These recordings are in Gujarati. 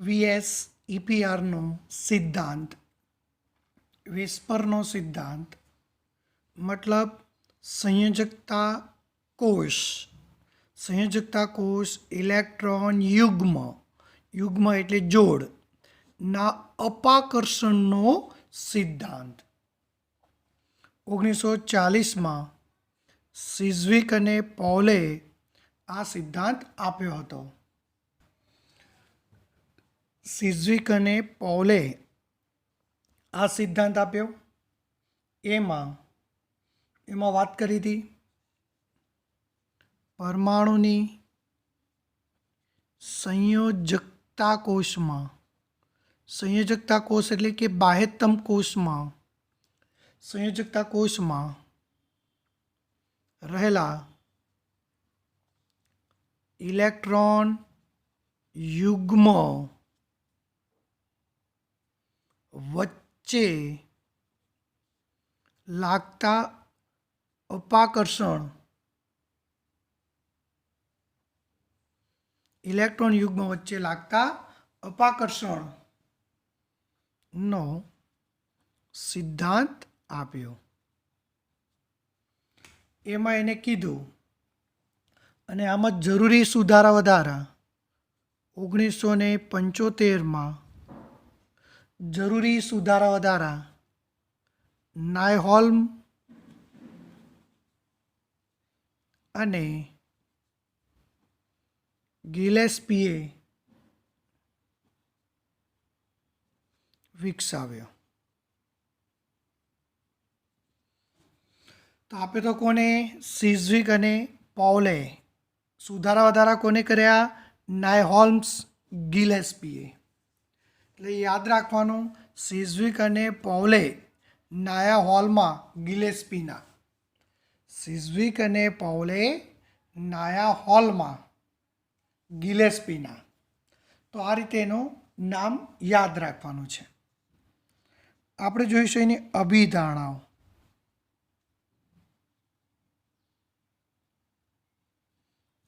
વીએસ ઈપીઆરનો સિદ્ધાંત, વેસ્પરનો સિદ્ધાંત મતલબ સંયોજકતા કોષ ઇલેક્ટ્રોન યુગ્મ એટલે જોડ ના અપાકર્ષણનો સિદ્ધાંત 1940માં સિઝવિક અને પૌલે આ સિદ્ધાંત આપ્યો હતો. સિઝવિક અને પૌલે આ સિદ્ધાંત આપ્યો. એમાં વાત કરી હતી પરમાણુની સંયોજકતા કોષ એટલે કે બાહ્યતમ કોષમાં સંયોજકતા કોષમાં રહેલા ઇલેક્ટ્રોન યુગ્મ વચ્ચે લાગતા અપાકર્ષણ ઇલેક્ટ્રોન યુગ્મ વચ્ચે લાગતા અપાકર્ષણનો સિદ્ધાંત આપ્યો. એમાં એને કીધું અને આમાં જરૂરી સુધારા વધારા 1975માં જરૂરી સુધારા વધારા નાયહોલ્મ અને ગિલેસ્પીએ વિકસાવ્યો. તો આપે તો કોને સિઝવિક અને પૌલે. સુધારા વધારા કોને કર્યા? નાયહોલ્મ્સ ગિલેસ્પીએ. એટલે યાદ રાખવાનું સિઝવિક અને પૌલે નાયાહોલ્મા ગિલેસ્પીના. સિઝવિક અને પૌલે નાયાહોલ્મા ગિલેસ્પીના. તો આ રીતે એનું નામ યાદ રાખવાનું છે. આપણે જોઈશું એની અભિધારણાઓ.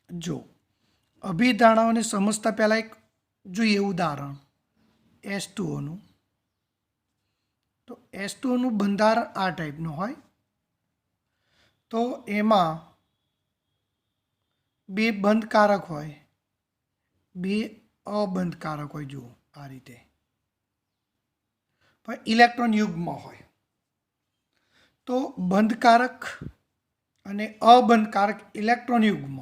જો અભિધારણાઓને સમજતા પહેલાં એક જોઈએ ઉદાહરણ H2Oનું. તો H2Oનું બંધારણ આ ટાઈપનું હોય. તો એમાં બે બંધકારક હોય, બે અબંધકારક હોય. જુઓ આ રીતે પણ ઇલેક્ટ્રોન યુગ્મ હોય. તો બંધકારક અને અબંધકારક ઇલેક્ટ્રોન યુગ્મ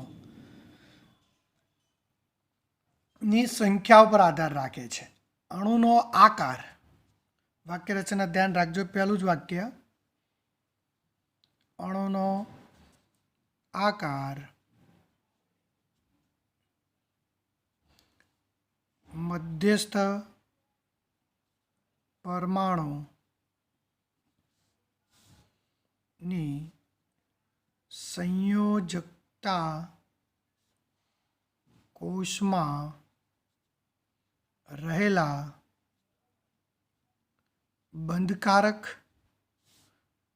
ની સંખ્યા ઉપર આધાર રાખે છે. અણુનો આકાર, વાક્ય રચના ધ્યાન રાખજો. પહેલું જ વાક્ય, અણુનો આકાર મધ્યસ્થ પરમાણુની સંયોજકતા કોષમાં રહેલા બંધકારક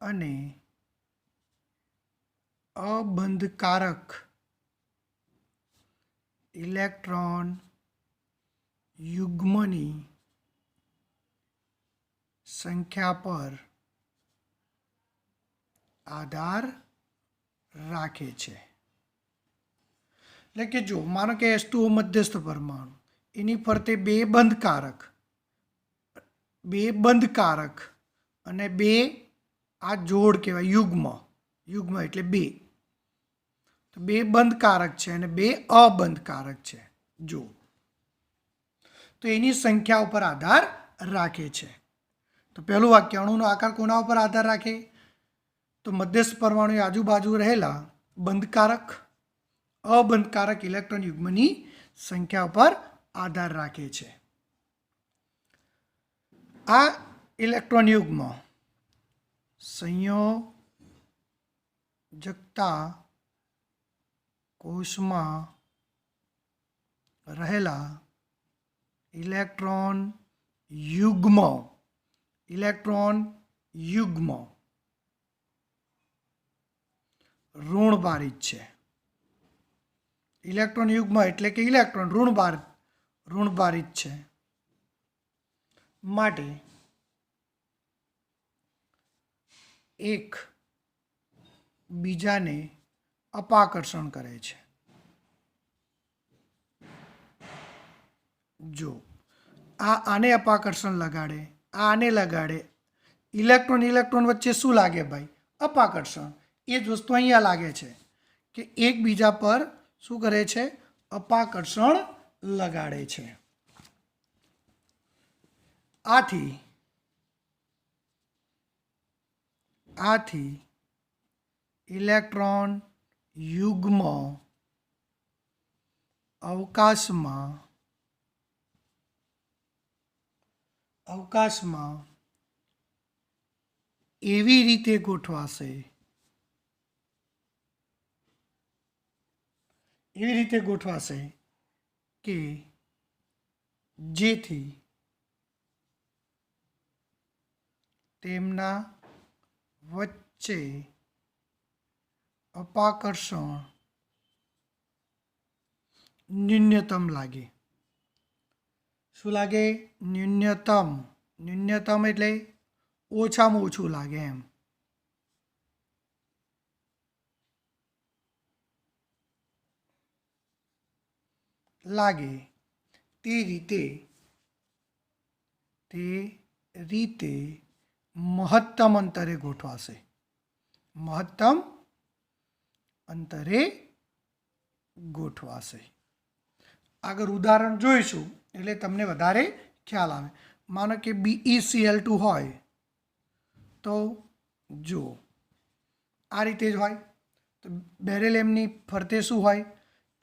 અને અબંધકારક ઇલેક્ટ્રોન યુગ્મની સંખ્યા પર આધાર રાખે છે. એટલે કે જો માનો કે H2O મધ્યસ્થ પરમાણુ, એની ફરતે બે બંધકારક અને બે આ જોડ કહેવાય યુગ્મ એટલે બે. તો બે બંધકારક છે અને બે અબંધકારક છે. જો તો એની સંખ્યા ઉપર આધાર રાખે છે. તો પહેલું વાક્ય, અણુનો આકાર કોના ઉપર આધાર રાખે? તો મધ્યસ્થ પરમાણુ આજુબાજુ રહેલા બંધકારક અબંધકારક ઇલેક્ટ્રોન યુગ્મની સંખ્યા ઉપર આધાર રાખે છે. આ ઇલેક્ટ્રોન યુગ્મ સંયોજકતા કોષમાં રહેલા ઇલેક્ટ્રોન યુગ્મ ઋણભારિત છે. ઇલેક્ટ્રોન યુગ્મ એટલે કે ઇલેક્ટ્રોન ઋણભારિત છે. માટે એક બીજાને અપાકર્ષણ કરે છે. જો આને અપાકર્ષણ લગાડે, આને લગાડે, ઇલેક્ટ્રોન ઇલેક્ટ્રોન વચ્ચે શું લાગે ભાઈ? અપાકર્ષણ. એ જ વસ્તુ અહીંયા લાગે છે કે એકબીજા પર શું કરે છે? અપાકર્ષણ લગાડે છે. આથી ઇલેક્ટ્રોન યુગ્મ અવકાશમાં એવી રીતે ગોઠવાશે કે જેથી તેમના વચ્ચે અપાકર્ષણ ન્યૂનતમ લાગે. શું લાગે? ન્યૂનતમ. ન્યૂનતમ એટલે ઓછામાં ઓછું લાગે એમ. લાગે તે રીતે મહત્તમ અંતરે ગોઠવાશે. મહત્તમ અંતરે ગોઠવાશે. આગળ ઉદાહરણ જોઈશું એટલે તમને વધારે ખ્યાલ આવે. માનો કે BeCl2 હોય તો જો આ રીતે જ હોય તો બેરેલિયમની ફરતે શું હોય?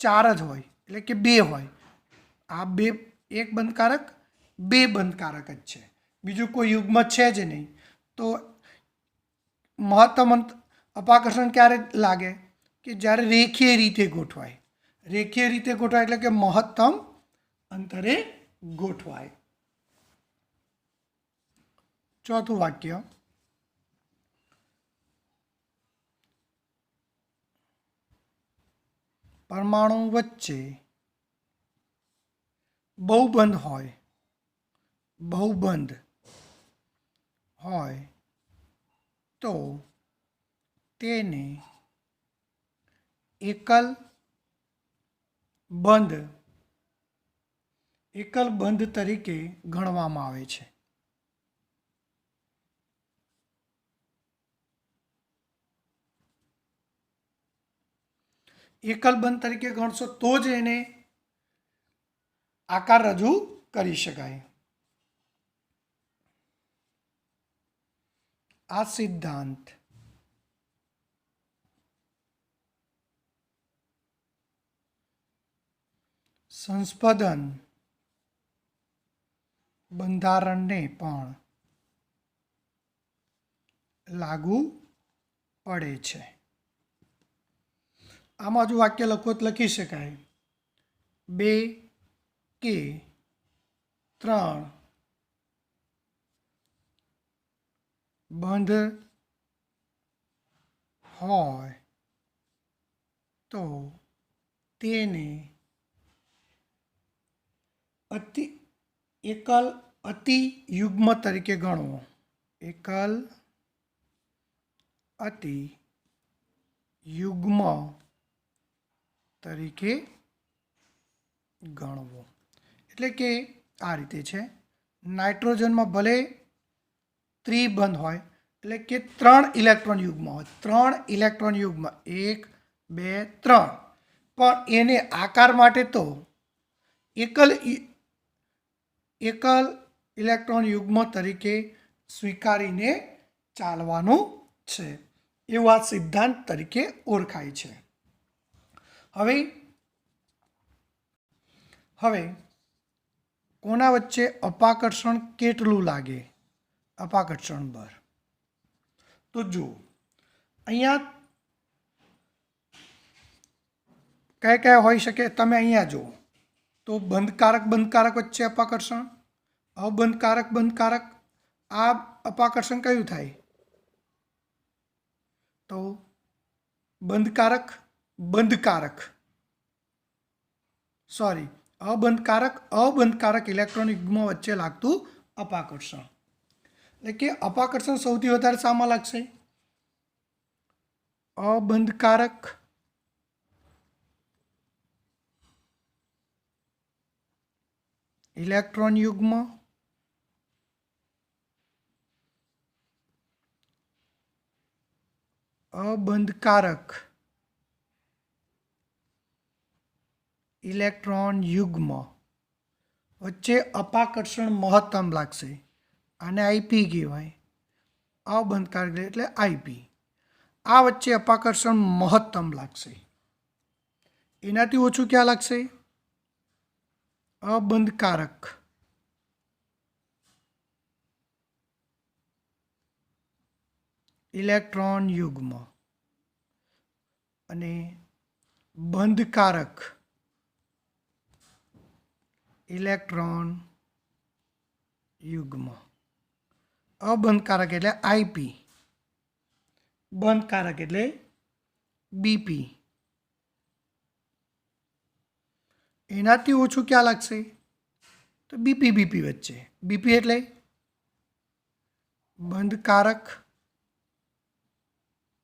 4 જ હોય, એટલે કે 2 હોય. આ 2 એક બંધકારક, 2 બંધકારક જ છે, બીજું કોઈ યુગ્મ છે જ નહીં. તો મહત્તમ અપાકર્ષણ ક્યારે લાગે? કે જ્યારે રેખીય રીતે ગોઠવાય. રેખીય રીતે ગોઠવાય એટલે કે મહત્તમ અંતરે ગોઠવાય. ચોથું વાક્ય, પરમાણુ વચ્ચે બહુબંધ હોય તો તેને એકલ બંધ તરીકે ગણવામાં આવે છે. એકલ બંધ તરીકે ગણશો તો જ એને આકાર રજૂ કરી શકાય. આ સિદ્ધાંત સંસ્પંદન બંધારણને પણ લાગુ પડે છે. આમાં જો વાક્ય લખો તો લખી શકાય 2 કે 3 બંધ હોય તો તેને એકલ અતિયુગ્મ તરીકે ગણવો. એકલ અતિયુગ્મ તરીકે ગણવો. એટલે કે આ રીતે છે. નાઇટ્રોજનમાં ભલે ત્રિબંધ હોય એટલે કે 3 ઇલેક્ટ્રોન યુગ્મ હોય, 3 ઇલેક્ટ્રોન યુગ્મ 1 2 3, પણ એને આકાર માટે તો એકલ ઇલેક્ટ્રોન યુગ્મ તરીકે સ્વીકારીને ચાલવાનું છે. એવું આ સિદ્ધાંત તરીકે ઓળખાય છે. હવે કોના વચ્ચે અપાકર્ષણ કેટલું લાગે? અપાકર્ષણ બળ. તો જુઓ અહીંયા કયા હોઈ શકે? તમે અહીંયા જુઓ તો બંધકારક વચ્ચે અપાકર્ષણ, બંધકારક આ અપાકર્ષણ કયું થાય? તો અબંધકારક ઇલેક્ટ્રોન યુગ્મ વચ્ચે લાગતું અપાકર્ષણ. એટલે કે અપાકર્ષણ સૌથી વધારે શામાં લાગશે? અબંધકારક, ઇલેક્ટ્રોન યુગ્મ, અબંધકારક ઇલેક્ટ્રોન યુગ્મ વચ્ચે અપાકર્ષણ મહત્તમ લાગશે. આને આઈપી કહેવાય. અબંધકારક એટલે આઈપી. આ વચ્ચે અપાકર્ષણ મહત્તમ લાગશે. એનાથી ઓછું ક્યાં લાગશે? અબંધકારક ઇલેક્ટ્રોન યુગ્મ અને બંધકારક ઇલેક્ટ્રોન યુગ્મ. અબંધકારક એટલે આઈપી, બંધકારક એટલે બીપી. એનાથી ઓછું ક્યાં લાગશે? તો બીપી બીપી વચ્ચે. બીપી એટલે બંધકારક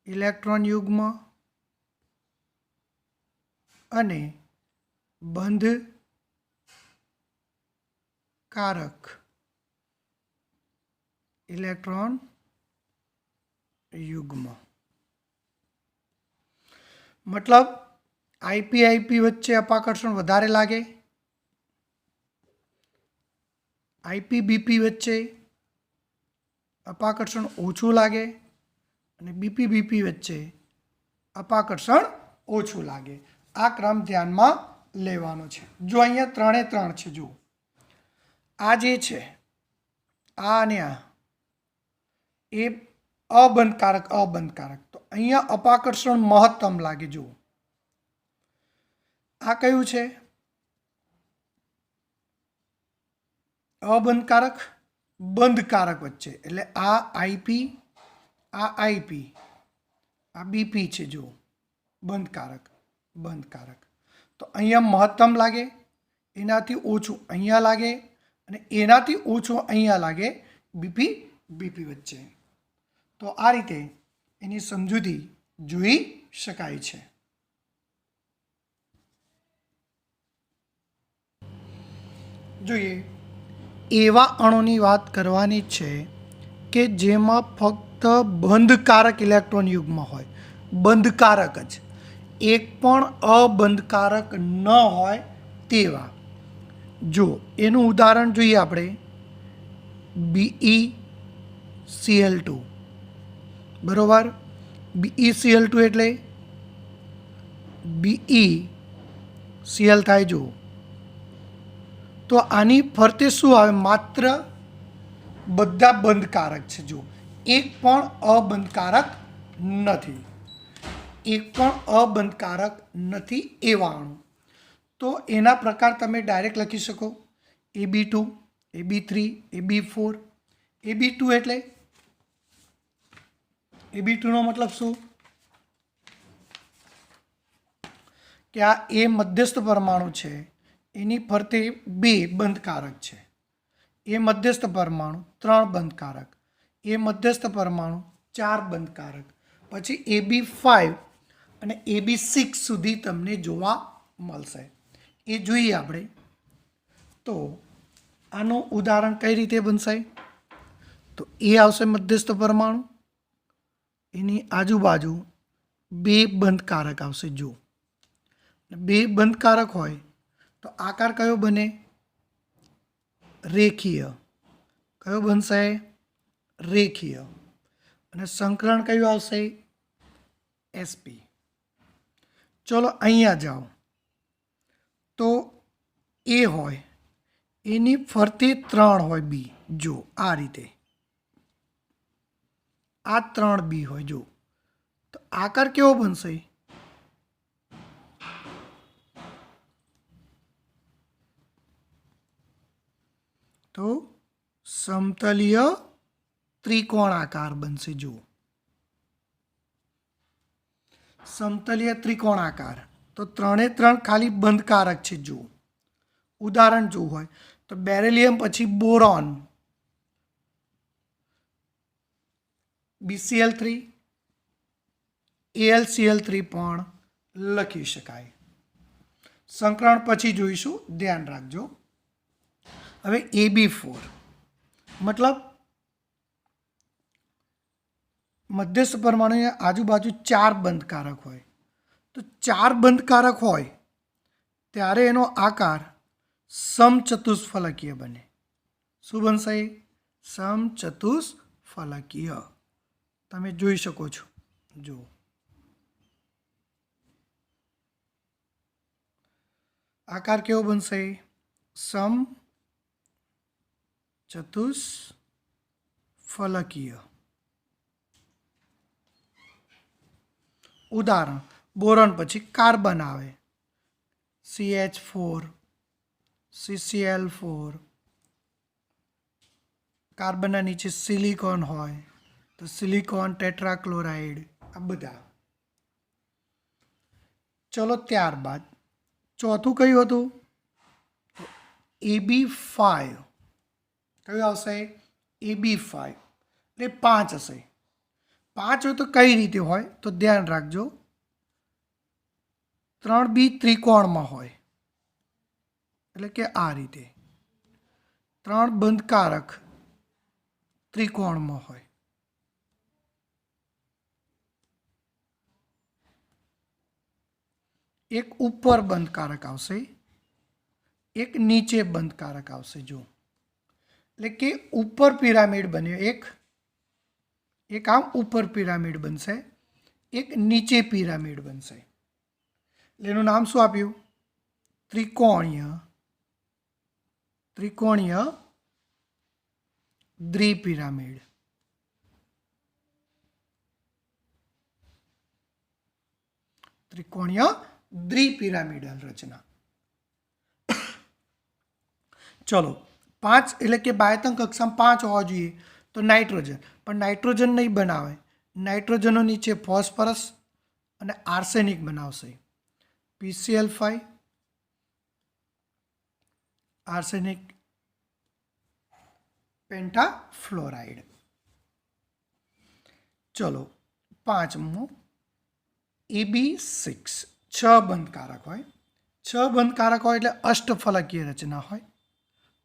ઇલેક્ટ્રોન યુગ્મ અને બંધકારક ઇલેક્ટ્રોન યુગ્મ. મતલબ આઈપી આઈપી વચ્ચે અપાકર્ષણ વધારે લાગે, આઈપી બીપી વચ્ચે અપાકર્ષણ ઓછું લાગે અને બીપી બીપી વચ્ચે અપાકર્ષણ ઓછું લાગે. આ ક્રમ ધ્યાનમાં લેવાનો છે. જો અહીંયા 3 એ 3 છે. જો આ જે છે આ અને આ એ અબંધકારક અબંધકારક. તો અહીંયા અપાકર્ષણ મહત્તમ લાગે. જો આ કયું છે? અબંધકારક બંધકારક વચ્ચે. એટલે આ આઈપી, આ આઈપી, આ બીપી છે. જો બંધકારક બંધકારક. તો અહીંયા મહત્તમ લાગે, એનાથી ઓછું અહીંયા લાગે અને એનાથી ઓછું અહીંયા લાગે બીપી બીપી વચ્ચે. તો આ રીતે એની સમજૂતી જોઈ શકાય છે. જોઈએ એવા અણુની વાત કરવાની છે કે જેમાં ફક્ત બંધકારક ઇલેક્ટ્રોન યુગ્મ હોય, બંધકારક જ, એક પણ અબંધકારક ન હોય તેવા. જો એનું ઉદાહરણ જોઈએ આપણે, BeCl2 બરોબર. BeCl2 એટલે BeCl થાય. જો તો આની ફરતે શું આવે? માત્ર બધા બંધકારક છે. જો એક પણ અબંધકારક નથી, એક પણ અબંધકારક નથી એવા અણુ. તો એના પ્રકાર તમે ડાયરેક્ટ લખી શકો, AB2, AB3, AB4. AB2 એટલે AB2 નો મતલબ શું? કે આ એ મધ્યસ્થ પરમાણુ છે, એની ફરતે 2 બંધકારક છે. એ મધ્યસ્થ પરમાણુ 3 બંધકારક, એ મધ્યસ્થ પરમાણુ 4 બંધકારક. પછી AB5 અને AB6 સુધી તમને જોવા મળશે. એ જોઈએ આપણે. તો આનું ઉદાહરણ કઈ રીતે બનશે? તો એ આવશે મધ્યસ્થ પરમાણુ, એની આજુબાજુ 2 બંધકારક આવશે. જો 2 બંધકારક હોય તો આકાર કયો બને? રેખીય. કયો બનશે? રેખીય. અને સંકલન કયું આવશે? SP. ચલો અહીંયા જાઓ. તો એ હોય, એની ફરતે 3 હોય બી. જો આ રીતે આ 3 બી હોય. જો તો આકાર કેવો બનશે? તો સમતલીય ત્રિકોણાકાર બનશે. જો સમતલીય ત્રિકોણાકાર. તો 3 એ 3 ખાલી બંધકારક છે. જો ઉદાહરણ જોવું હોય તો બેરિલિયમ પછી બોરોન BCl3 AlCl3 પણ લખી શકાય. સંકરણ પછી જોઈશું, ધ્યાન રાખજો. હવે AB4 મતલબ મધ્યસ્થ પરમાણુની આજુબાજુ 4 બંધકારક હોય. તો 4 બંધકારક હોય ત્યારે એનો આકાર સમચતુષ્ફલકીય બને. શું બનશે? સમચતુષ્ફલકીય. તમે જોઈ શકો છો. જો આકાર કેવો બનશે? સમચતુષ્ફલકીય. ઉદાહરણ, બોરોન પછી કાર્બન આવે, CH4 CCl4. કાર્બનના નીચે સિલિકોન હોય તો સિલિકોન ટેટ્રાક્લોરાઇડ. આ બધા. ચલો ત્યારબાદ ચોથું કયું હતું? AB5. કયું આવશે? AB5 એટલે 5 હશે. 5 હોય તો કઈ રીતે હોય? તો ધ્યાન રાખજો, 3B ત્રિકોણમાં હોય. એટલે કે આ રીતે 3 બંધકારક ત્રિકોણમાં હોય. એક ઉપર બંધકારક આવશે, એક નીચે બંધકારક આવશે. જો એટલે કે ઉપર પિરામિડ બન્યો, એક આમ ઉપર પિરામિડ બનશે, એક નીચે પિરામિડ બનશે. એટલે એનું નામ શું આપ્યું? ત્રિકોણીય દ્વિપિરામિડ. ત્રિકોણીય દ્વિપિરામિડલ રચના. ચલો 5 એટલે કે બાહ્યતમ કક્ષામાં 5 હોવા જોઈએ. તો નાઇટ્રોજન, પણ નાઇટ્રોજન નહીં બનાવે. નાઇટ્રોજનનો નીચે ફોસ્ફરસ અને આર્સેનિક બનાવશે. PCl5 arsenic પેન્ટાફ્લોરાઇડ. ચલો પાંચમું AB6. 6 બંધકારક હોય. 6 બંધકારક હોય એટલે અષ્ટફલકીય રચના હોય.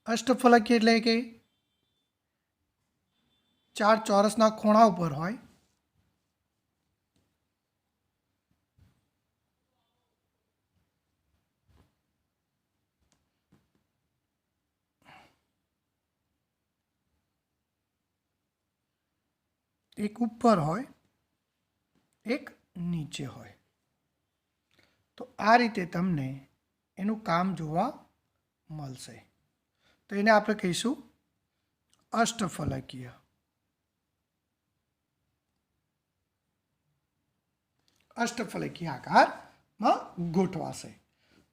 અષ્ટફલકીય એટલે કે 4 ચોરસના ખૂણા ઉપર હોય. એક ઉપર હોય, એક નીચે હોય. તો આ રીતે તમને એનું કામ જોવા મળશે. તો એને આપણે કહીશું અષ્ટફલકીય. અષ્ટફલકીય આકારમાં ગોઠવાશે.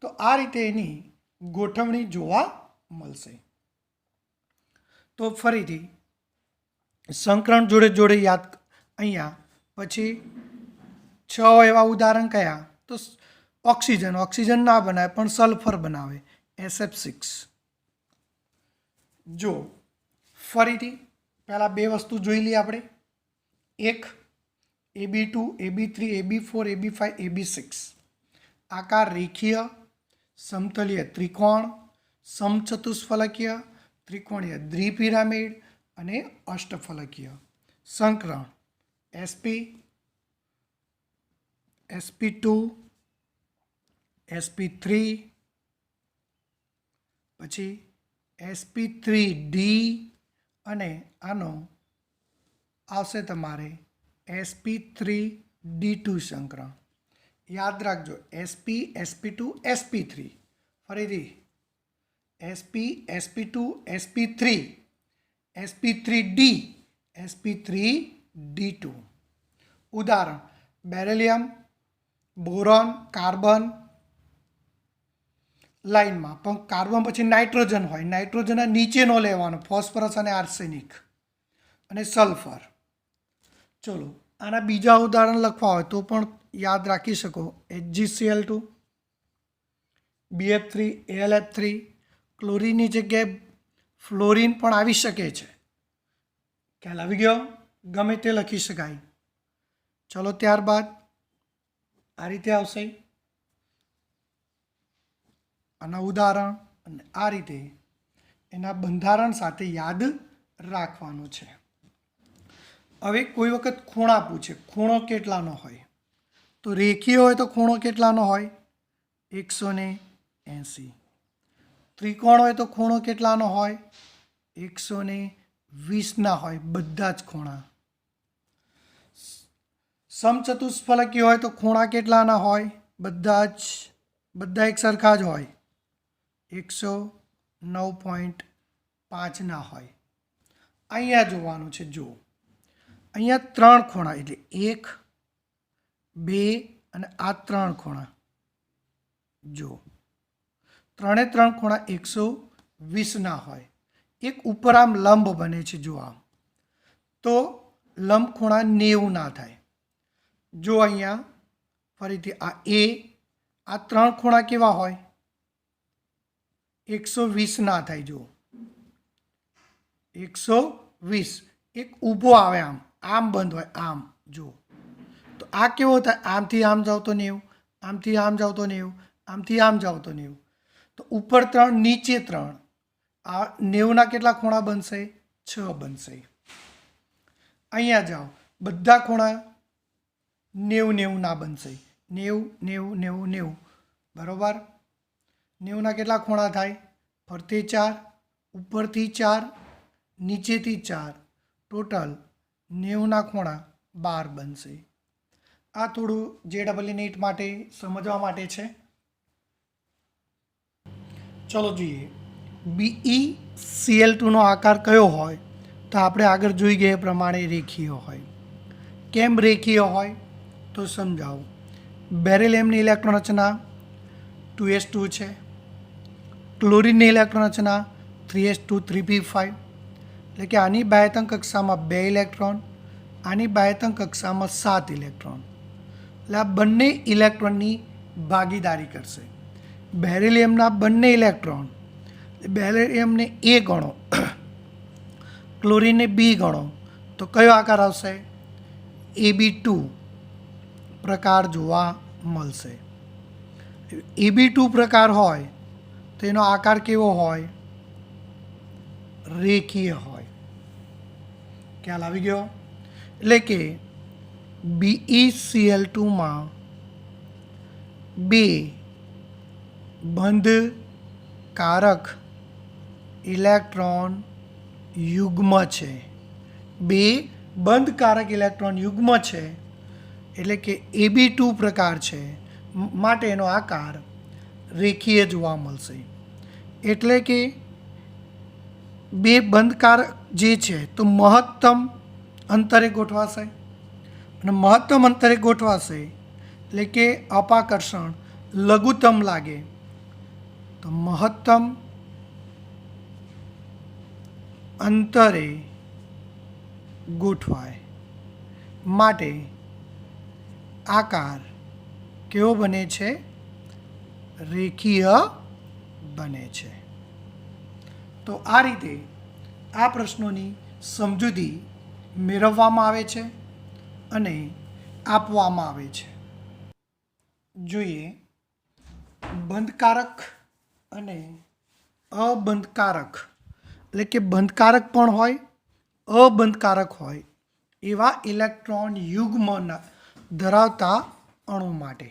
તો આ રીતે એની ગોઠવણી જોવા મળશે. તો ફરીથી સંકરણ જોડે જોડે યાદ. અહીંયા પછી 6 એવા ઉદાહરણ કયા? તો ઓક્સિજન ના બનાવે પણ સલ્ફર બનાવે, SF6. જો ફરીથી પહેલાં 2 વસ્તુ જોઈ લઈએ આપણે. એક AB2 AB3 AB4 AB5 AB6. આકાર રેખીય, સમતલીય ત્રિકોણ, સમચતુષ્ફલકીય, ત્રિકોણીય દ્વિપિરામિડ અને અષ્ટફલકીય. સંકરણ SP SP2 SP3 પછી SP3D અને આનો આવશે તમારે SP3D2 સંકરણ. યાદ રાખજો, SP SP2 SP3. ફરીથી SP SP2 SP3 SP3D SP3D2. ઉદાહરણ, બેરિલિયમ, બોરોન, કાર્બન લાઈનમાં, પણ કાર્બન પછી નાઇટ્રોજન હોય. નાઇટ્રોજનના નીચેનો લેવાનો, ફોસ્ફરસ અને આર્સેનિક અને સલ્ફર. ચલો આના બીજા ઉદાહરણ લખવા હોય તો પણ યાદ રાખી શકો. HgCl2 BF3 AlF3. ક્લોરીનની જગ્યાએ ફ્લોરિન પણ આવી શકે છે. ખ્યાલ આવી ગયો? ગમે તે લખી શકાય. ચલો ત્યારબાદ આ રીતે આવશે આના ઉદાહરણ, અને આ રીતે એના બંધારણ સાથે યાદ રાખવાનું છે. હવે કોઈ વખત ખૂણા પૂછે, ખૂણો કેટલાનો હોય? તો રેખીય હોય તો ખૂણો કેટલાનો હોય? 180. ત્રિકોણ હોય તો ખૂણો કેટલાનો હોય? 120 હોય બધા જ ખૂણા. સમચતુષ્ફલકી હોય તો ખૂણા કેટલાના હોય? બધા એક સરખા જ હોય, 109.5 હોય. અહીંયા જોવાનું છે. જો અહીંયા 3 ખૂણા, એટલે 1, 2 અને આ 3 ખૂણા. જો 3 ખૂણા 120 હોય. એક ઉપર આમ લંબ બને છે. જો આમ તો લંબ ખૂણા 90 થાય. જો અહીંયા ફરીથી આ આ 3 ખૂણા કેવા હોય? 120 થાય. જો 120. એક ઊભો આવે, આમ બંધ હોય, આમ. જો તો આ કેવો થાય? આમથી આમ જાવ તો 90, આમથી આમ જાવ તો 90, આમથી આમ જાવ તો 90. તો ઉપર 3, નીચે 3. આ 90 કેટલા ખૂણા બનશે? 6 બનશે. અહીંયા જાઓ, બધા ખૂણા 90 બનશે. 90, 90, 90, 90. બરાબર. 90 કેટલા ખૂણા થાય? ફરતે 4, ઉપરથી 4, નીચેથી 4. ટોટલ 90 ખૂણા 12 બનશે. આ થોડું JEE NEET માટે સમજવા માટે છે. ચલો જોઈએ. BeCl2 નો આકાર કયો હોય? તો આપણે આગળ જોઈ ગયા એ પ્રમાણે રેખીય હોય. કેમ રેખીય હોય? તો સમજાવું. બેરિલિયમની ઇલેક્ટ્રોન રચના 2s2 છે. ક્લોરીનની ઇલેક્ટ્રોન રચના 3s2 3p5. એટલે કે આની બાહ્યતમ કક્ષામાં 2 ઇલેક્ટ્રોન, આની બાહ્યતમ કક્ષામાં 7 ઇલેક્ટ્રોન. એટલે આ બંને ઇલેક્ટ્રોનની ભાગીદારી કરશે. બેરિલિયમના બંને ઇલેક્ટ્રોન, બેરિલિયમને A ગણો, ક્લોરીનને B ગણો, તો કયો આકાર આવશે? AB2 પ્રકાર જોવા મળશે. AB2 પ્રકાર હોય તો એનો આકાર કેવો હોય? રેખીય હોય. ખ્યાલ આવી ગયો? એટલે કે BeCl2 માં 2 બંધકારક ઇલેક્ટ્રોન યુગ્મ છે. 2 બંધકારક ઇલેક્ટ્રોન યુગ્મ છે. એટલે કે AB2 પ્રકાર છે, માટે એનો આકાર રેખીય જોવા મળશે. એટલે કે 2 બંધકારક જે છે તો મહત્તમ અંતરે ગોઠવાશે, અને મહત્તમ અંતરે ગોઠવાશે એટલે કે અપાકર્ષણ લઘુત્તમ લાગે તો મહત્તમ અંતરે ગોઠવાય. માટે આકાર કેવો બને છે? રેખીય બને છે. તો આ રીતે આ પ્રશ્નોની સમજૂતી મેળવવામાં આવે છે અને આપવામાં આવે છે. જોઈએ બંધકારક અને અબંધકારક, એટલે કે બંધકારક પણ હોય, અબંધકારક હોય એવા ઇલેક્ટ્રોન યુગ્મ ધરાવતા અણુ માટે.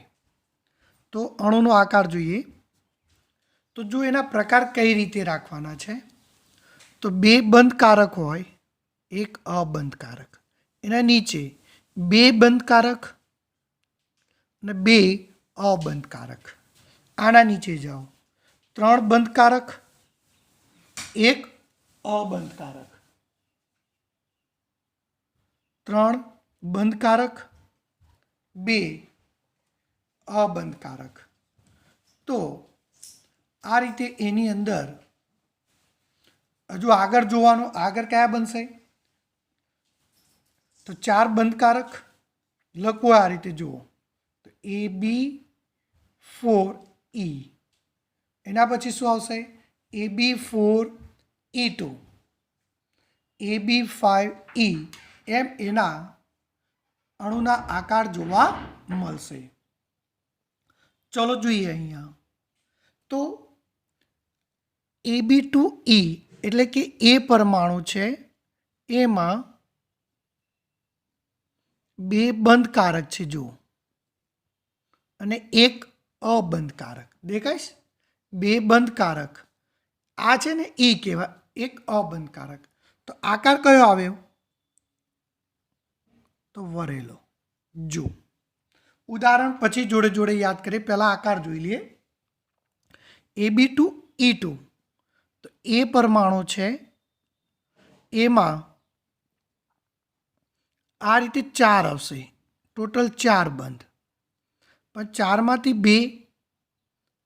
તો અણુનો આકાર જોઈએ. તો જો એના પ્રકાર કઈ રીતે રાખવાના છે, તો 2 બંધકારક હોય, 1 અબંધકારક. એના નીચે 2 બંધકારક અને 2 અબંધકારક. આના નીચે જાઓ, 3 બંધકારક, 1 અબંધકારક. 3 બંધકારક, 2 અબંધકારક. તો આ રીતે એની અંદર હજુ આગળ જોવાનું, આગળ કયા બનશે? તો 4 બંધકારક લખવું આ રીતે જુઓ. તો AB4E. એના પછી શું આવશે? AB4E2, AB5E. એમ એના અણુના આકાર જોવા મળશે. ચલો જોઈએ અહીંયા. તો Ab2E એટલે કે એ પરમાણુ છે, એમાં 2 બંધકારક છે જો, અને 1 અબંધકારક. દેખાય છે? 2 બંધકારક. આ છે ને E કહેવાય, 1 અબંધકારક. તો આકાર કયો આવ્યો? તો વરેલો. જો ઉદાહરણ પછી જોડે જોડે યાદ કરીએ. પહેલાં આકાર જોઈ લઈએ. Ab2E2. તો એ પરમાણુ છે, એમાં આ રીતે 4 આવશે. ટોટલ 4 બંધ. પણ 4માંથી 2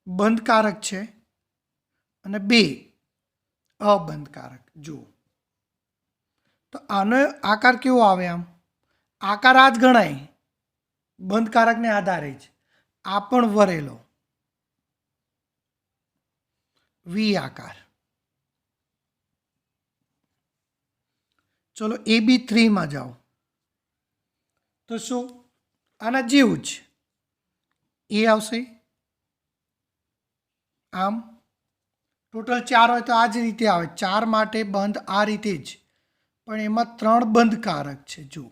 બંધકારક છે અને 2 અબંધકારક. જો તો આનો આકાર કેવો આવે? આમ આકાર આ જ ગણાય, બંધકારકને આધારે જ. આ પણ વરેલો વી આકાર. ચલો Ab3માં જાઓ. તો શું? આના જેવું જ એ આવશે. આમ ટોટલ 4 હોય તો આ જ રીતે આવે. 4 માટે બંધ આ રીતે જ, પણ એમાં 3 બંધકારક છે. જો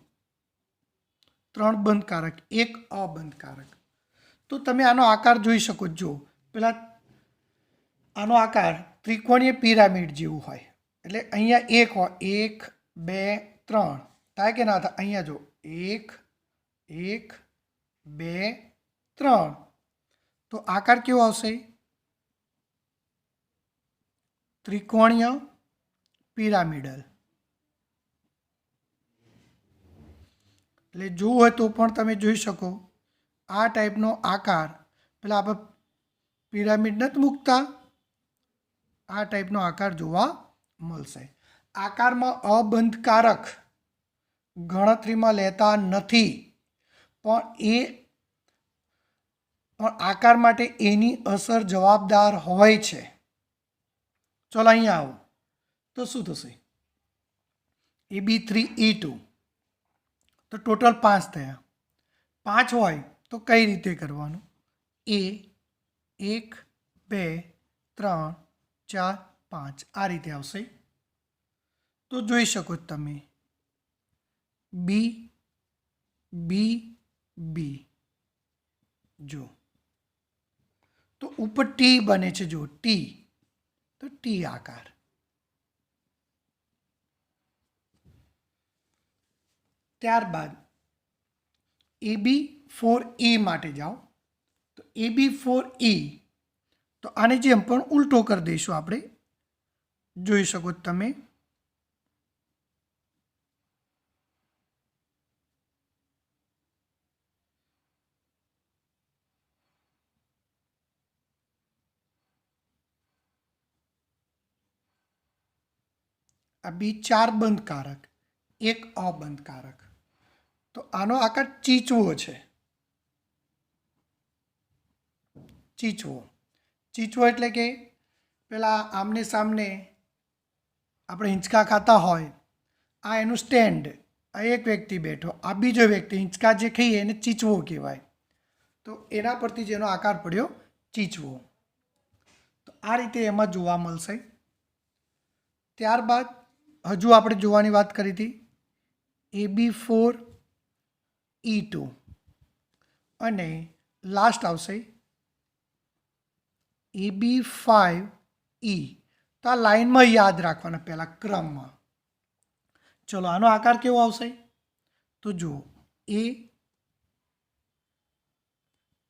3 બંધકારક, 1 અબંધકારક. તો તમે આનો આકાર જોઈ શકો છો. પેલા આનો આકાર ત્રિકોણીય પિરામિડ જેવું હોય. એટલે અહીંયા 1 હોય, 1 2 3 થાય કે ના થાય? અહીંયા જો 1 1 2 3. તો આકાર કેવો આવશે? ત્રિકોણીય પિરામિડલ. એટલે જોવું હોય તો પણ તમે જોઈ શકો. આ ટાઈપનો આકાર, પેલા આપણે પિરામિડ નથી મૂકતા, આ ટાઈપનો આકાર જોવા મળશે. આકારમાં અબંધકારક ગણતરીમાં લેતા નથી, પણ આકાર માટે એની અસર જવાબદાર હોય છે. ચલો અહીંયા આવો. તો શું થશે? Ab3E2. તો ટોટલ 5 થયા. 5 હોય તો કઈ રીતે કરવાનું? A 1 2 3 4 5 આ રીતે આવશે. તો જોઈ શકો તમે બી બી બી. જો તો ઉપર ટી બને છે. જો ટી, તો ટી આકાર. ત્યારબાદ Ab4E માટે જાઓ. તો Ab4E, તો આને જેમ પણ ઉલટો કરી દઈશું આપણે. જોઈ શકો તમે. આ બી 4 બંધકારક, 1 અબંધકારક. તો આનો આકાર ચીચવો છે. ચીચવો. ચીચવો એટલે કે પેલા આમને સામને આપણે હિંચકા ખાતા હોય, આ એનું સ્ટેન્ડ, આ એક વ્યક્તિ બેઠો, આ બીજો વ્યક્તિ, હિંચકા જે ખાઈએ એને ચીચવો કહેવાય. તો એના પરથી જેનો આકાર પડ્યો ચીચવો. તો આ રીતે એમાં જોવા મળશે. ત્યારબાદ હજુ આપણે જોવાની વાત કરી હતી Ab4E2, અને લાસ્ટ આવશે Ab5E. તો આ લાઈનમાં યાદ રાખવાના, પહેલાં ક્રમમાં. ચલો આનો આકાર કેવો આવશે? તો જુઓ, A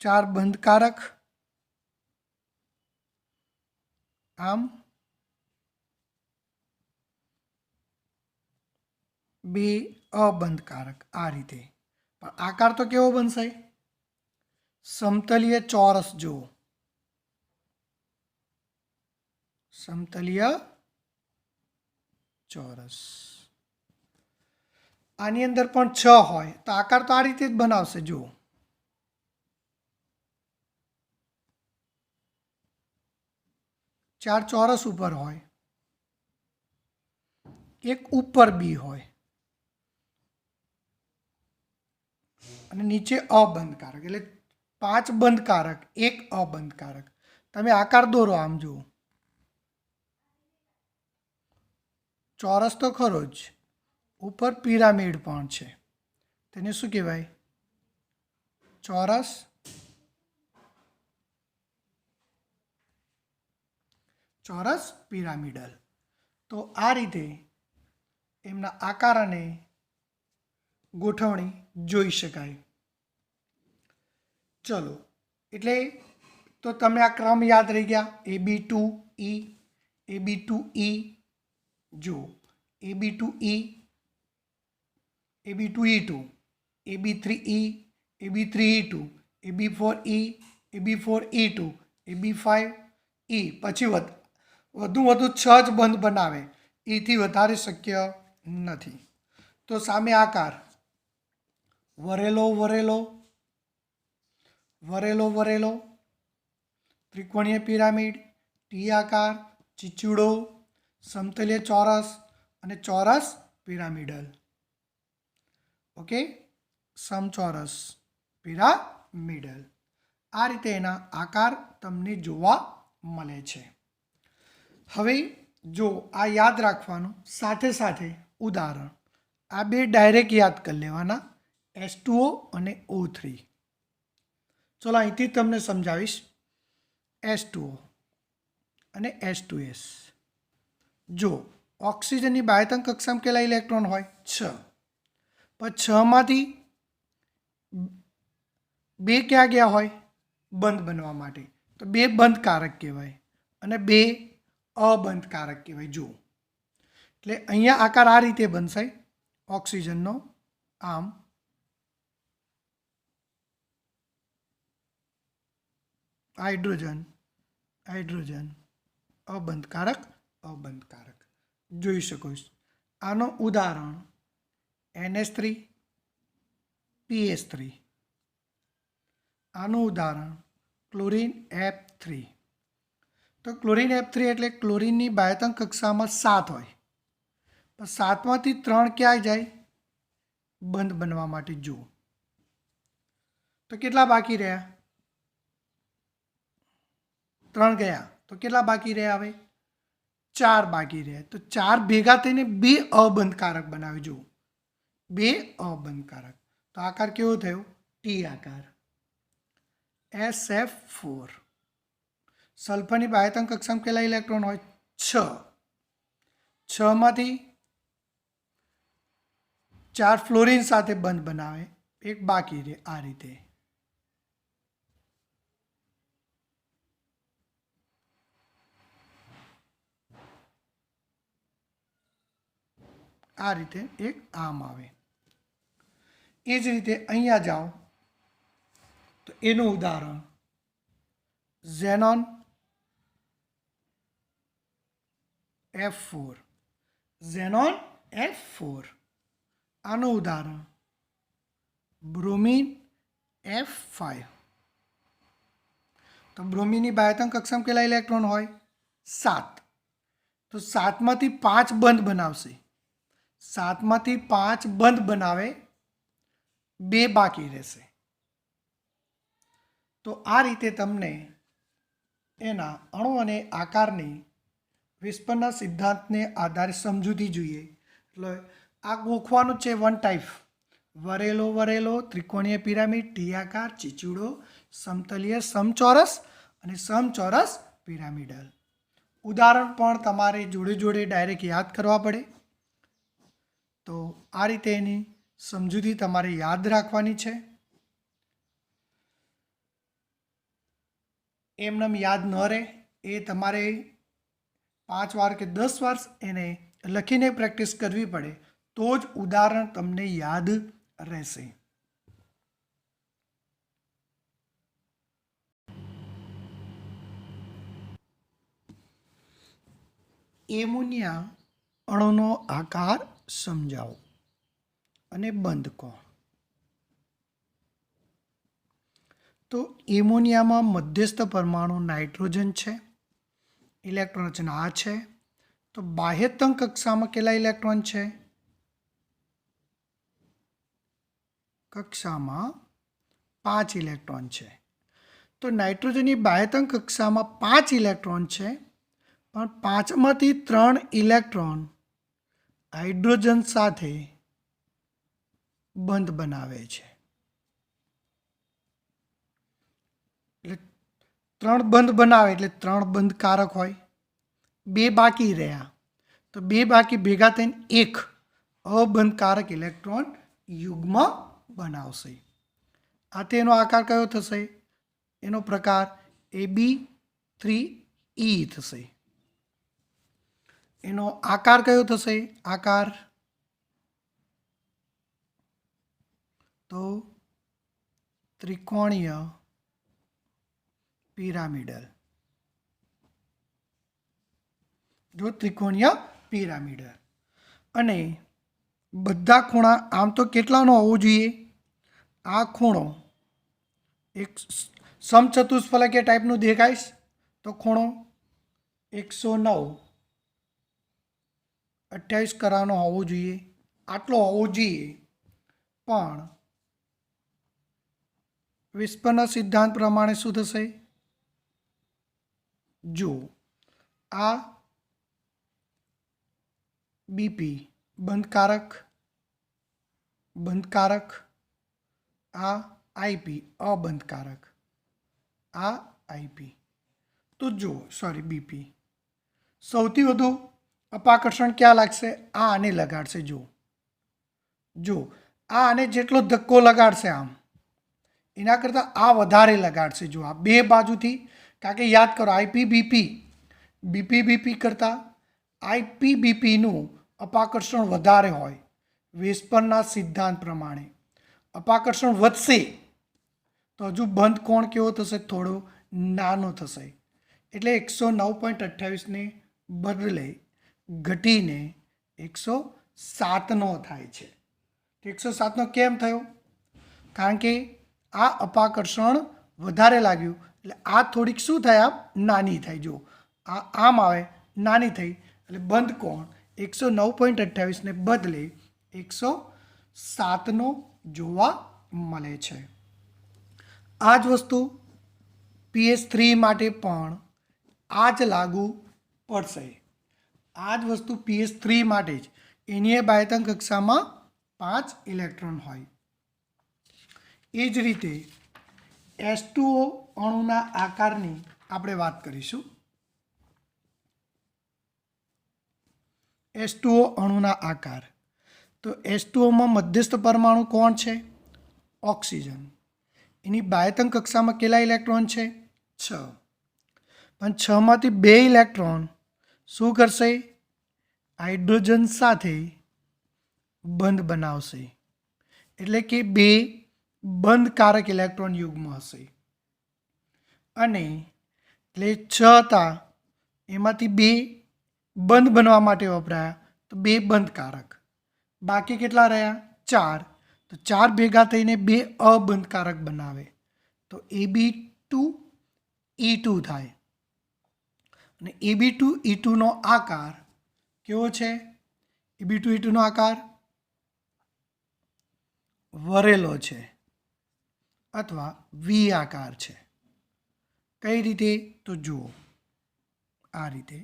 4 બંધકારક, આમ 2 અબંધકારક. આ રીતે. પણ આકાર તો કેવો બનશે? સમતલીય ચોરસ. જુઓ, સમતલીય ચોરસ. આની અંદર પણ 6 હોય તો આકાર તો આ રીતે જ બનાવશે. જુઓ, ચાર ચોરસ ઉપર હોય, એક ઉપર બી હોય, અને નીચે અબંધ કારક, એટલે 5 બંધ કારક, 1 અબંધ કારક. તમે આકાર દોરો, આમ જુઓ, ચોરસ તો ખરો જ, ઉપર પિરામિડ પણ છે. તેને શું કહેવાય? ચોરસ પિરામિડલ. તો આ રીતે એમના આકાર અને ગોઠવણી જોઈ શકાય. ચલો, એટલે તો તમને આ ક્રમ યાદ રહી ગયા. AB2E, AB2E, જો AB2E, AB2E2, AB3E, AB3E2, AB4E, AB4E2, AB5E. પછી વધુ 6 જ બંધ બનાવે, એથી વધારે શક્ય નથી. તો સામે આકાર વરેલો વરેલો, વરેલો વરેલો, ત્રિકોણીય પિરામિડ, ટી આકાર, ચીચુડો, સમતલીય ચોરસ અને ચોરસ પિરામિડલ. Okay, સમચોરસ pyramidal. આ રીતે એના આકાર તમને જોવા મળે છે. હવે જો આ યાદ રાખવાનું, સાથે સાથે ઉદાહરણ, આ બે ડાયરેક્ટ યાદ કરી લેવાના, H2O અને O3. ચલો, અહીંથી તમને સમજાવીશ. H2O અને H2S. જો ઓક્સિજનની બાહ્યતમ કક્ષામાં કેટલા ઇલેક્ટ્રોન હોય? 6. પણ 6 માંથી 2 ક્યાં ગયા હોય? બંધ બનવા માટે. તો 2 બંધ કારક કહેવાય અને 2 અબંધ કારક કહેવાય. જુઓ, એટલે અહીંયા આકાર આ રીતે બનશે ઓક્સિજનનો, આમ, હાઇડ્રોજન હાઇડ્રોજન, અબંધ કારક અબંધ કારક જોઈ શકો છો. આનો ઉદાહરણ NH3, PH3. આનું ઉદાહરણ ક્લોરીન F3. તો ક્લોરીન F3 એટલે ક્લોરીનની બાહ્યતમ કક્ષામાં 7 હોય, પણ 7માંથી 3 ક્યાં જાય? બંધ બનવા માટે. જુઓ, તો કેટલા બાકી રહ્યા? 3 ગયા, તો કેટલા બાકી રહ્યા? હવે 4 બાકી રહ્યા. તો 4 ભેગા થઈને 2 અબંધ કારક બનાવે. જુઓ, 2 અબંધ કારક. તો આકાર કેવો થયો? ટી આકાર, SF4. સલ્ફરની બાહ્યતમ કક્ષામાં કેટલા ઇલેક્ટ્રોન હોય? 6. 6 માંથી 4 ફ્લોરિન સાથે બંધ બનાવે, 1 બાકી રહે. આ રીતે એક આમ આવે. એ જ રીતે અહીંયા જાઓ તો એનું ઉદાહરણ ઝેનોન F4. Xenon F4. આનું ઉદાહરણ બ્રોમિન F5. તો બ્રોમિનની બાહ્યતમ કક્ષામાં કેટલા ઇલેક્ટ્રોન હોય? 7. તો 7માંથી 5 બંધ બનાવશે. 7માંથી 5 બંધ બનાવે, 2 બાકી રહેશે. તો આ રીતે તમને એના અણુ અને આકારની વિસ્પરના સિદ્ધાંતને આધારે સમજૂતી જોઈએ. એટલે આ ગોખવાનું છે 1 ટાઈપ: વરેલો વરેલો, ત્રિકોણીય પિરામિડ, ટી આકાર, ચીચુડો, સમતલીય, સમચોરસ અને સમચોરસ પિરામિડલ. ઉદાહરણ પણ તમારે જોડે જોડે ડાયરેક્ટ યાદ કરવા પડે. તો આ રીતે એની સમજૂતી તમારે યાદ રાખવાની છે. એમનેમ યાદ ન રહે, એ તમારે 5 વાર કે 10 વાર એને લખીને પ્રેક્ટિસ કરવી પડે, તો જ ઉદાહરણ તમને યાદ રહેશે. એમોનિયા અણુનો આકાર સમજાવો અને બંધ કોણ. તો એમોનિયામાં મધ્યસ્થ પરમાણુ નાઇટ્રોજન છે, ઇલેક્ટ્રોન રચના આ છે. તો બાહ્યતમ કક્ષામાં કેટલા ઇલેક્ટ્રોન છે? કક્ષામાં 5 ઇલેક્ટ્રોન છે. તો નાઇટ્રોજનની બાહ્યતમ કક્ષામાં 5 ઇલેક્ટ્રોન છે, પણ 5માંથી 3 ઇલેક્ટ્રોન હાઇડ્રોજન સાથે બંધ બનાવે છે. એટલે 3 બંધ બનાવે એટલે 3 બંધકારક હોય. 2 બાકી રહ્યા તો 2 બાકી ભેગા થઈને 1 અબંધકારક ઇલેક્ટ્રોન યુગ્મ બનાવશે. આ તેનો આકાર કયો થશે? એનો પ્રકાર AB3E થશે. એનો આકાર કયો થશે? આકાર તો ત્રિકોણીય પિરામિડલ. જો ત્રિકોણીય પિરામિડલ. અને બધા ખૂણા આમ તો કેટલાનો હોવો જોઈએ? આ ખૂણો એક સમચતુષ્ફલકીય ટાઈપનું દેખાઈશ તો ખૂણો 109.28 કરાનો હોવો જોઈએ. આટલો હોવો જોઈએ. પણ વિસ્પરના સિદ્ધાંત પ્રમાણે શું થશે? જો આ બીપી બંધકારક, બંધકારક, આ આઈપી અબંધકારક, આ આઈપી. તો જો બીપી સૌથી વધુ અપાકર્ષણ ક્યાં લાગશે? આ આને લગાડશે. જો આ આને જેટલો ધક્કો લગાડશે આમ, એના કરતાં આ વધારે લગાડશે. જો આ બે બાજુથી, કારણ કે યાદ કરો આઈપી બીપી, બીપી બીપી કરતાં આઈપી બીપીનું અપાકર્ષણ વધારે હોય. વેસ્પરના સિદ્ધાંત પ્રમાણે અપાકર્ષણ વધશે તો હજુ બંધ કોણ કેવો થશે? થોડો નાનો થશે. એટલે 109.28ને બદલે ઘટીને 107નો થાય છે. 107નો કેમ થયો? કારણ કે આ અપાકર્ષણ વધારે લાગ્યું એટલે આ થોડીક શું થાય? નાની થાય. જો આ આમ આવે, નાની થઈ એટલે બંધ કોણ 109.28ને બદલે 107નો જોવા મળે છે. આ જ વસ્તુ PS3 માટે પણ આ જ લાગુ પડશે. આ જ વસ્તુ PS3 માટે જ. એની બાહ્યતમ કક્ષામાં 5 ઇલેક્ટ્રોન હોય. એ જ રીતે H2O અણુના આકારની આપણે વાત કરીશું. H2O અણુના આકાર. તો H2Oમાં મધ્યસ્થ પરમાણુ કોણ છે? ઓક્સિજન. એની બાહ્યતમ કક્ષામાં કેટલા ઇલેક્ટ્રોન છે? 6. પણ 6માંથી 2 ઇલેક્ટ્રોન શું કરશે? હાઇડ્રોજન સાથે બંધ બનાવશે. એટલે કે 2 બંધકારક ઇલેક્ટ્રોન યુગ્મ હશે. અને એટલે 6 હતા, એમાંથી 2 બંધ બનવા માટે વપરાયા તો 2 બંધકારક. બાકી કેટલા રહ્યા? 4. તો 4 ભેગા થઈને 2 અબંધકારક બનાવે તો Ab2E2 થાય. અને Ab2E2નો આકાર કેવો છે? Ab2E2નો આકાર વરેલો છે અથવા વી આકાર છે. કઈ રીતે? તો જુઓ આ રીતે.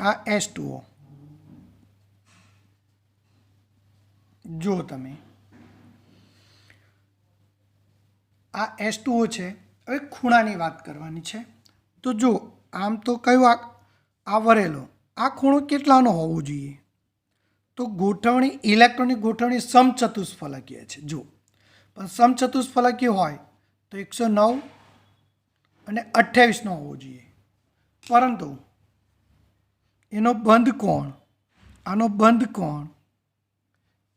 આ H2O જો તમે આ H2O છે. હવે ખૂણાની વાત કરવાની છે. તો જો આમ તો કયું આ વરેલો, આ ખૂણો કેટલાનો હોવો જોઈએ? તો ગોઠવણી, ઇલેક્ટ્રોનની ગોઠવણી સમચતુષ્ફલકીય છે. જો પણ સમચતુષ્ફલકીય હોય તો 109 અને 28નો હોવો જોઈએ. પરંતુ એનો બંધ કોણ, આનો બંધ કોણ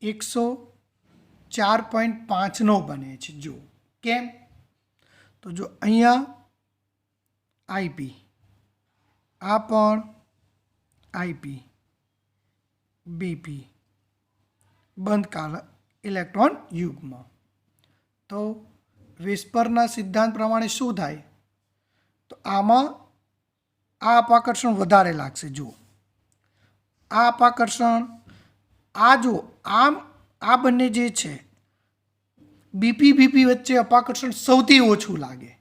104.5નો બને છે. જો કેમ? તો જો અહીંયા આઈપી, આ પણ આઈપી, બીપી બંધકારક ઇલેક્ટ્રોન યુગ્મ. તો વિસ્પરના સિદ્ધાંત પ્રમાણે શું થાય? તો આમાં આ અપાકર્ષણ વધારે લાગશે. જુઓ આ અપાકર્ષણ, આ જો આમ આ બંને જે છે બીપી વચ્ચે અપાકર્ષણ સૌથી ઓછું લાગે,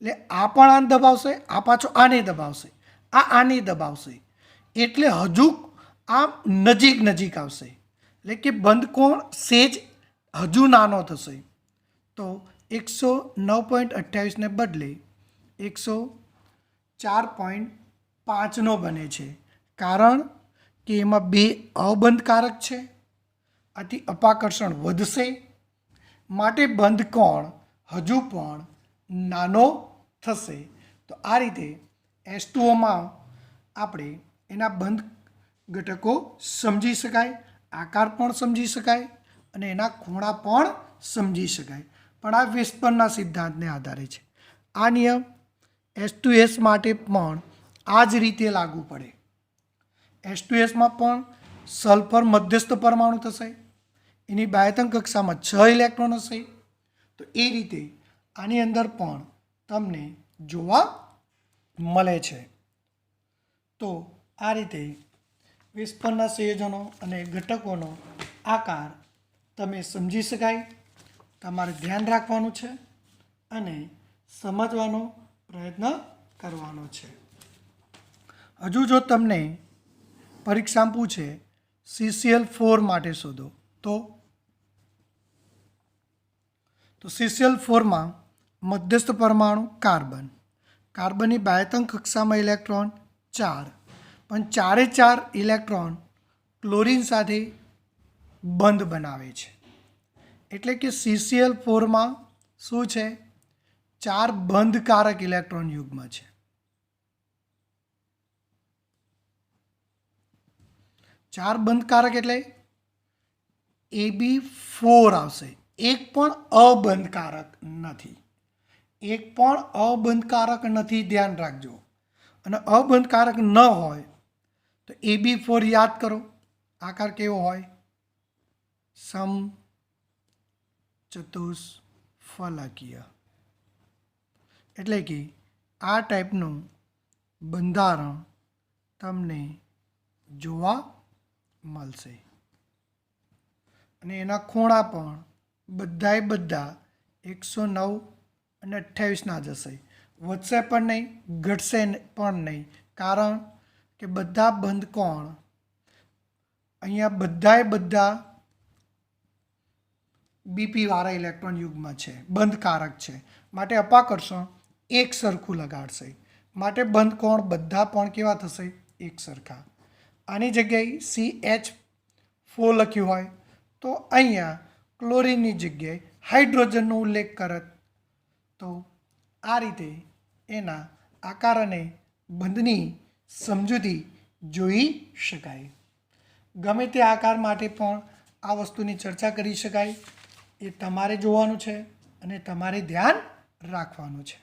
એટલે આ પણ આને દબાવશે, આ પાછો આને દબાવશે, આ આને દબાવશે, એટલે હજુ આમ નજીક આવશે, એટલે કે બંધ કોણ સેજ હજુ નાનો થશે. તો 109.28 ને બદલે 104.5 બને છે, કારણ કે એમાં 2 અબંધકારક છે. આથી અપાકર્ષણ વધશે, માટે બંધ કોણ હજુ પણ નાનો થશે. તો આ રીતે H2Oમાં આપણે એના બંધ ઘટકો સમજી શકાય, આકાર પણ સમજી શકાય અને એના ખૂણા પણ સમજી શકાય. પણ આ વિસ્પરના સિદ્ધાંતને આધારે છે. આ નિયમ H2S માટે પણ આ જ રીતે લાગુ પડે. H2Sમાં પણ સલ્ફર મધ્યસ્થ પરમાણુ થશે, એની બાહ્યતમ કક્ષામાં 6 ઇલેક્ટ્રોન હશે. તો એ રીતે આની અંદર પણ તમને જોવા મળે છે. તો આ રીતે વિસ્પરના સંયોજનો અને ઘટકોનો આકાર તમે સમજી શકાય, તમારે ધ્યાન રાખવાનું છે અને સમજવાનો પ્રયત્ન કરવાનો છે. હજુ જો તમને પરીક્ષામાં પૂછે CCl4 માટે શોધો, તો CCl4માં મધ્યસ્થ પરમાણુ કાર્બનની બાહ્યતમ કક્ષામાં ઇલેક્ટ્રોન 4, પણ 4 ઇલેક્ટ્રોન ક્લોરીન સાથે બંધ બનાવે છે. એટલે કે CCl4માં શું છે? 4 બંધકારક ઇલેક્ટ્રોન યુગ્મ છે. 4 બંધકારક એટલે Ab4 આવશે. એક પણ અબંધકારક નથી, ધ્યાન રાખજો. અને અબંધકારક ન હોય તો Ab4 યાદ કરો, આકાર કેવો હોય? સમચતુષ્ફલકીય. એટલે કે આ ટાઈપનું બંધારણ તમને જોવા મળશે. અને એના ખૂણા પણ બધા 109 અને 28 જ હશે. વધશે પણ નહીં, ઘટશે પણ નહીં, કારણ કે બધા બંધ કોણ અહીંયા બધા બીપીવાળા ઇલેક્ટ્રોન યુગ્મ છે, બંધકારક છે. માટે અપાકર્ષણ એક સરખું લગાડશે. માટે બંધ કોણ બધા પણ કેવા થશે? એક સરખા. આની જગ્યાએ CH4 લખ્યું હોય તો અહીંયા ક્લોરીનની જગ્યાએ હાઇડ્રોજનનો ઉલ્લેખ કરત. તો આ રીતે એના આકાર અને બંધની સમજૂતી જોઈ શકાય. ગમે તે આકાર માટે પણ આ વસ્તુની ચર્ચા કરી શકાય. એ તમારે જોવાનું છે અને તમારે ધ્યાન રાખવાનું છે.